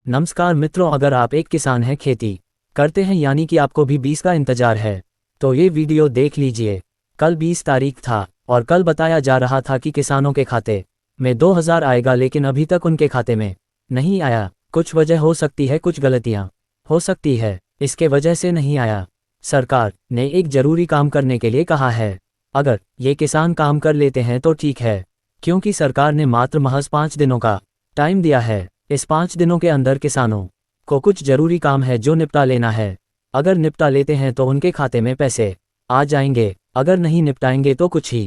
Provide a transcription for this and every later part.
नमस्कार मित्रों, अगर आप एक किसान हैं, खेती करते हैं, यानी कि आपको भी 20 का इंतजार है, तो ये वीडियो देख लीजिए। कल 20 तारीख था और कल बताया जा रहा था कि किसानों के खाते में 2000 आएगा, लेकिन अभी तक उनके खाते में नहीं आया। कुछ वजह हो सकती है, कुछ गलतियां हो सकती है, इसके वजह से नहीं आया। सरकार ने एक जरूरी काम करने के लिए कहा है। अगर ये किसान काम कर लेते हैं तो ठीक है, क्योंकि सरकार ने मात्र महज 5 दिनों का टाइम दिया है। इस 5 दिनों के अंदर किसानों को कुछ जरूरी काम है जो निपटा लेना है। अगर निपटा लेते हैं तो उनके खाते में पैसे आ जाएंगे, अगर नहीं निपटाएंगे तो कुछ ही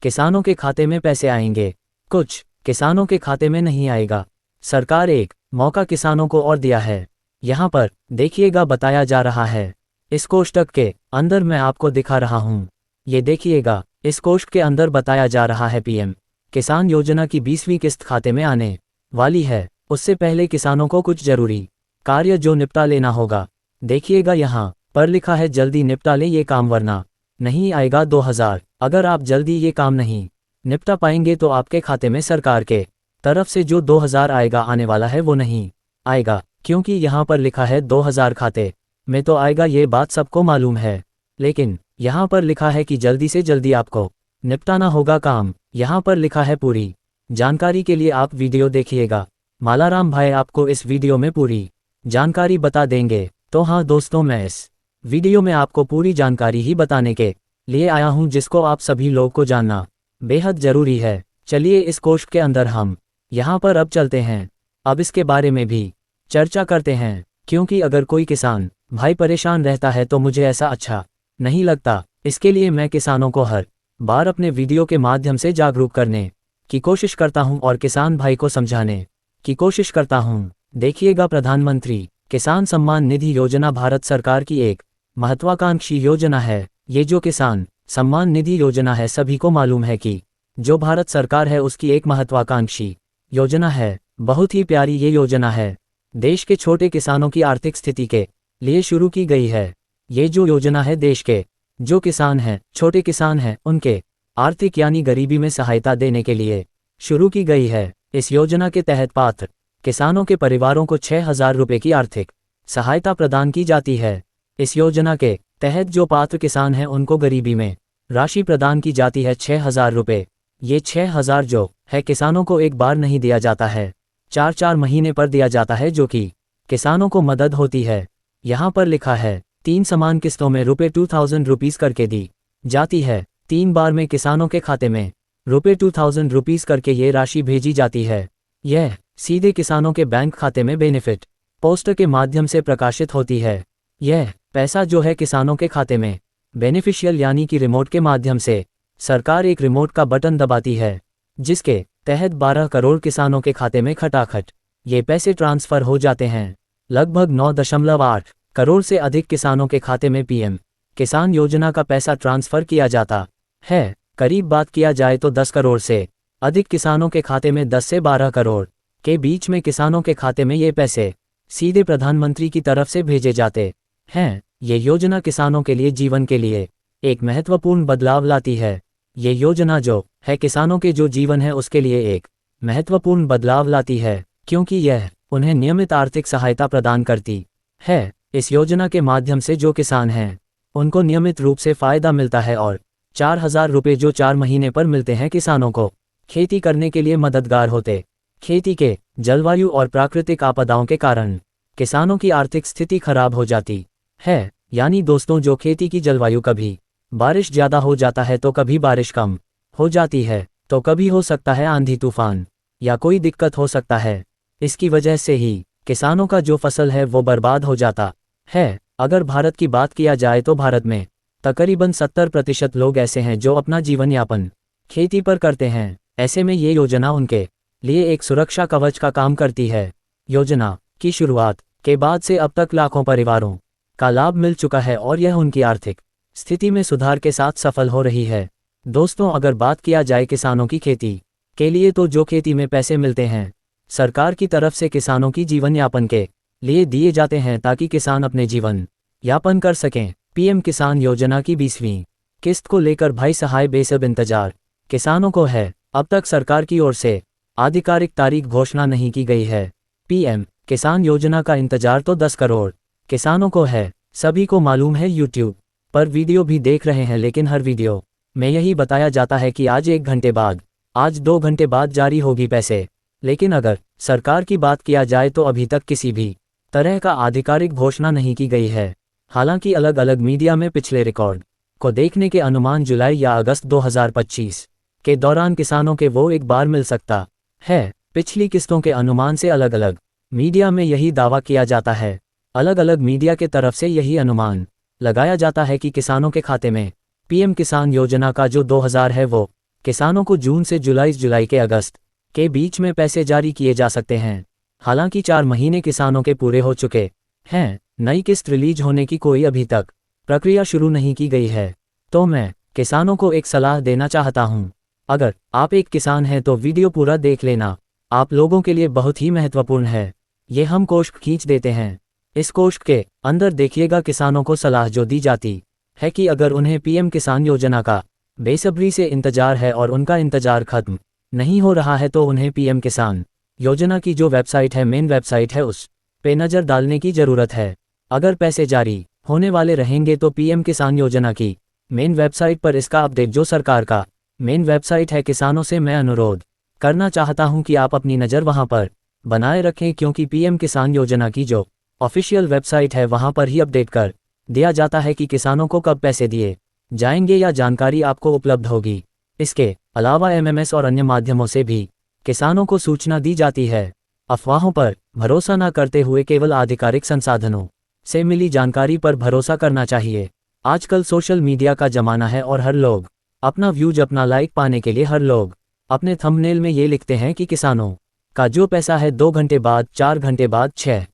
किसानों के खाते में पैसे आएंगे, कुछ किसानों के खाते में नहीं आएगा। सरकार एक मौका किसानों को और दिया है। यहाँ पर देखिएगा, बताया जा रहा है। इस कोष्टक के अंदर मैं आपको दिखा रहा हूँ, ये देखिएगा। इस कोष्टक के अंदर बताया जा रहा है पीएम किसान योजना की 20वीं किस्त खाते में आने वाली है। उससे पहले किसानों को कुछ जरूरी कार्य जो निपटा लेना होगा। देखिएगा, यहाँ पर लिखा है जल्दी निपटा ले ये काम, वरना नहीं आएगा 2000। अगर आप जल्दी ये काम नहीं निपटा पाएंगे तो आपके खाते में सरकार के तरफ से जो 2000 आएगा, आने वाला है, वो नहीं आएगा। क्योंकि यहाँ पर लिखा है 2000 खाते में तो आएगा, ये बात सबको मालूम है, लेकिन यहाँ पर लिखा है कि जल्दी से जल्दी आपको निपटाना होगा काम। यहाँ पर लिखा है पूरी जानकारी के लिए आप वीडियो देखिएगा। मालाराम भाई आपको इस वीडियो में पूरी जानकारी बता देंगे। तो हाँ दोस्तों, मैं इस वीडियो में आपको पूरी जानकारी ही बताने के लिए आया हूँ, जिसको आप सभी लोग को जानना बेहद जरूरी है। चलिए इस कोष्टक के अंदर हम यहाँ पर अब चलते हैं, अब इसके बारे में भी चर्चा करते हैं। क्योंकि अगर कोई किसान भाई परेशान रहता है तो मुझे ऐसा अच्छा नहीं लगता। इसके लिए मैं किसानों को हर बार अपने वीडियो के माध्यम से जागरूक करने की कोशिश करता हूं और किसान भाई को समझाने की कोशिश करता हूं। देखिएगा, प्रधानमंत्री किसान सम्मान निधि योजना भारत सरकार की एक महत्वाकांक्षी योजना है। ये जो किसान सम्मान निधि योजना है, सभी को मालूम है कि जो भारत सरकार है उसकी एक महत्वाकांक्षी योजना है। बहुत ही प्यारी ये योजना है, देश के छोटे किसानों की आर्थिक स्थिति के लिए शुरू की गई है। ये जो योजना है देश के जो किसान हैं, छोटे किसान हैं, उनके आर्थिक यानी गरीबी में सहायता देने के लिए शुरू की गई है। इस योजना के तहत पात्र किसानों के परिवारों को 6000 रुपये की आर्थिक सहायता प्रदान की जाती है। इस योजना के तहत जो पात्र किसान हैं उनको गरीबी में राशि प्रदान की जाती है 6000 रुपये। ये 6000 जो है किसानों को एक बार नहीं दिया जाता है, 4-4 महीने पर दिया जाता है, जो कि किसानों को मदद होती है। यहाँ पर लिखा है 3 समान किस्तों में ₹2000 रुपीज़ करके दी जाती है। 3 बार में किसानों के खाते में ₹2000 रुपीज़ करके ये राशि भेजी जाती है। यह सीधे किसानों के बैंक खाते में बेनिफिट पोस्ट के माध्यम से प्रकाशित होती है। यह पैसा जो है किसानों के खाते में बेनिफिशियल यानी कि रिमोट के माध्यम से सरकार एक रिमोट का बटन दबाती है, जिसके तहत 12 करोड़ किसानों के खाते में खटाखट ये पैसे ट्रांसफर हो जाते हैं। लगभग 9.8 करोड़ से अधिक किसानों के खाते में पीएम किसान योजना का पैसा ट्रांसफर किया जाता है। करीब बात किया जाए तो 10 करोड़ से अधिक किसानों के खाते में 10 से 12 करोड़ के बीच में किसानों के खाते में ये पैसे सीधे प्रधानमंत्री की तरफ से भेजे जाते हैं। ये योजना किसानों के लिए जीवन के लिए एक महत्वपूर्ण बदलाव लाती है। ये योजना जो है किसानों के जो जीवन है उसके लिए एक महत्वपूर्ण बदलाव लाती है, क्योंकि यह उन्हें नियमित आर्थिक सहायता प्रदान करती है। इस योजना के माध्यम से जो किसान हैं उनको नियमित रूप से फायदा मिलता है और 4000 रुपये जो 4 महीने पर मिलते हैं किसानों को खेती करने के लिए मददगार होते। खेती के जलवायु और प्राकृतिक आपदाओं के कारण किसानों की आर्थिक स्थिति खराब हो जाती है। यानी दोस्तों, जो खेती की जलवायु, कभी बारिश ज़्यादा हो जाता है तो कभी बारिश कम हो जाती है, तो कभी हो सकता है आंधी तूफान या कोई दिक्कत हो सकता है। इसकी वजह से ही किसानों का जो फसल है वो बर्बाद हो जाता है। अगर भारत की बात किया जाए तो भारत में तकरीबन 70% लोग ऐसे हैं जो अपना जीवन यापन खेती पर करते हैं। ऐसे में ये योजना उनके लिए एक सुरक्षा कवच का काम करती है। योजना की शुरुआत के बाद से अब तक लाखों परिवारों का लाभ मिल चुका है और यह उनकी आर्थिक स्थिति में सुधार के साथ सफल हो रही है। दोस्तों, अगर बात किया जाए किसानों की खेती के लिए, तो जो खेती में पैसे मिलते हैं सरकार की तरफ से किसानों की जीवन यापन के लिए दिए जाते हैं, ताकि किसान अपने जीवन यापन कर सकें। पीएम किसान योजना की 20वीं किस्त को लेकर भाई सहाय बेसब्र इंतजार किसानों को है। अब तक सरकार की ओर से आधिकारिक तारीख घोषणा नहीं की गई है। पीएम किसान योजना का इंतजार तो 10 करोड़ किसानों को है। सभी को मालूम है यूट्यूब पर वीडियो भी देख रहे हैं, लेकिन हर वीडियो में यही बताया जाता है कि आज 1 घंटे बाद, आज 2 घंटे बाद जारी होगी पैसे। लेकिन अगर सरकार की बात किया जाए तो अभी तक किसी भी तरह का आधिकारिक घोषणा नहीं की गई है। हालांकि अलग अलग मीडिया में पिछले रिकॉर्ड को देखने के अनुमान जुलाई या अगस्त 2025 के दौरान किसानों के वो एक बार मिल सकता है। पिछली किस्तों के अनुमान से अलग अलग मीडिया में यही दावा किया जाता है। अलग अलग मीडिया के तरफ से यही अनुमान लगाया जाता है कि किसानों के खाते में पीएम किसान योजना का जो 2000 है वो किसानों को जून से जुलाई के अगस्त के बीच में पैसे जारी किए जा सकते हैं। हालांकि 4 महीने किसानों के पूरे हो चुके हैं। नई किस्त रिलीज होने की कोई अभी तक प्रक्रिया शुरू नहीं की गई है। तो मैं किसानों को एक सलाह देना चाहता हूं। अगर आप एक किसान हैं तो वीडियो पूरा देख लेना, आप लोगों के लिए बहुत ही महत्वपूर्ण है। ये हम कोष्ठ खींच देते हैं। इस कोष्ठ के अंदर देखिएगा किसानों को सलाह जो दी जाती है कि अगर उन्हें पीएम किसान योजना का बेसब्री से इंतजार है और उनका इंतजार खत्म नहीं हो रहा है तो उन्हें पीएम किसान योजना की जो वेबसाइट है, मेन वेबसाइट है, उस पे नज़र डालने की ज़रूरत है। अगर पैसे जारी होने वाले रहेंगे तो पीएम किसान योजना की मेन वेबसाइट पर इसका अपडेट जो सरकार का मेन वेबसाइट है, किसानों से मैं अनुरोध करना चाहता हूं कि आप अपनी नज़र वहां पर बनाए रखें, क्योंकि पीएम किसान योजना की जो ऑफिशियल वेबसाइट है वहां पर ही अपडेट कर दिया जाता है कि किसानों को कब पैसे दिए जाएंगे या जानकारी आपको उपलब्ध होगी। इसके अलावा एमएमएस और अन्य माध्यमों से भी किसानों को सूचना दी जाती है। अफवाहों पर भरोसा न करते हुए केवल आधिकारिक संसाधनों से मिली जानकारी पर भरोसा करना चाहिए। आजकल सोशल मीडिया का जमाना है और हर लोग अपना व्यूज, अपना लाइक पाने के लिए हर लोग अपने थंबनेल में ये लिखते हैं कि किसानों का जो पैसा है 2 घंटे बाद, 4 घंटे बाद, 6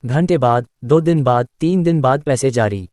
घंटे बाद, 2 दिन बाद, 3 दिन बाद पैसे जारी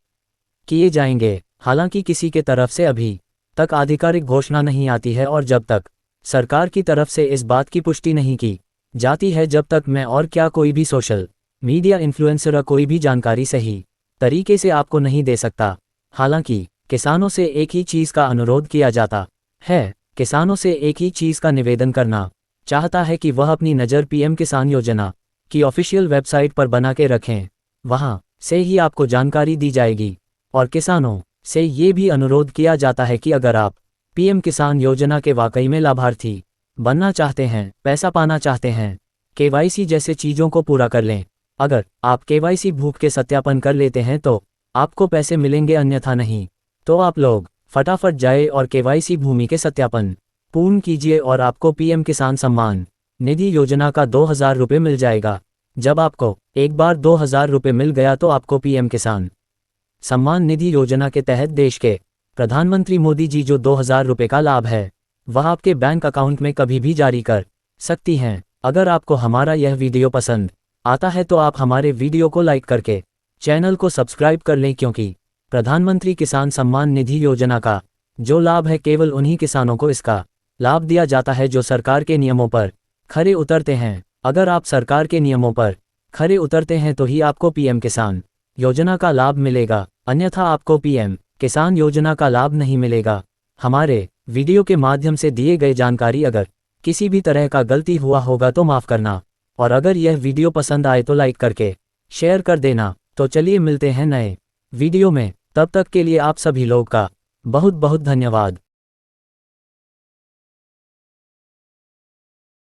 किए जाएंगे। हालांकि किसी के तरफ से अभी तक आधिकारिक घोषणा नहीं आती है और जब तक सरकार की तरफ से इस बात की पुष्टि नहीं की जाती है, जब तक मैं और क्या कोई भी सोशल मीडिया इन्फ्लुएंसर कोई भी जानकारी सही तरीके से आपको नहीं दे सकता। हालांकि किसानों से एक ही चीज़ का अनुरोध किया जाता है, किसानों से एक ही चीज़ का निवेदन करना चाहता है कि वह अपनी नज़र पीएम किसान योजना की ऑफिशियल वेबसाइट पर बना के रखें। वहां से ही आपको जानकारी दी जाएगी। और किसानों से ये भी अनुरोध किया जाता है कि अगर आप पीएम किसान योजना के वाकई में लाभार्थी बनना चाहते हैं, पैसा पाना चाहते हैं, केवाईसी जैसे चीज़ों को पूरा कर लें। अगर आप केवाईसी भूख के सत्यापन कर लेते हैं तो आपको पैसे मिलेंगे, अन्यथा नहीं। तो आप लोग फटाफट जाए और केवाईसी भूमि के सत्यापन पूर्ण कीजिए और आपको पीएम किसान सम्मान निधि योजना का 2000 रुपये मिल जाएगा। जब आपको एक बार 2000 रुपये मिल गया तो आपको पीएम किसान सम्मान निधि योजना के तहत देश के प्रधानमंत्री मोदी जी जो 2000 रुपये का लाभ है वह आपके बैंक अकाउंट में कभी भी जारी कर सकती हैं। अगर आपको हमारा यह वीडियो पसंद आता है तो आप हमारे वीडियो को लाइक करके चैनल को सब्सक्राइब कर लें, क्योंकि प्रधानमंत्री किसान सम्मान निधि योजना का जो लाभ है केवल उन्हीं किसानों को इसका लाभ दिया जाता है जो सरकार के नियमों पर खरे उतरते हैं। अगर आप सरकार के नियमों पर खरे उतरते हैं तो ही आपको पीएम किसान योजना का लाभ मिलेगा, अन्यथा आपको पीएम किसान योजना का लाभ नहीं मिलेगा। हमारे वीडियो के माध्यम से दिए गए जानकारी अगर किसी भी तरह का गलती हुआ होगा तो माफ़ करना, और अगर यह वीडियो पसंद आए तो लाइक करके शेयर कर देना। तो चलिए मिलते हैं नए वीडियो में, तब तक के लिए आप सभी लोग का बहुत बहुत धन्यवाद।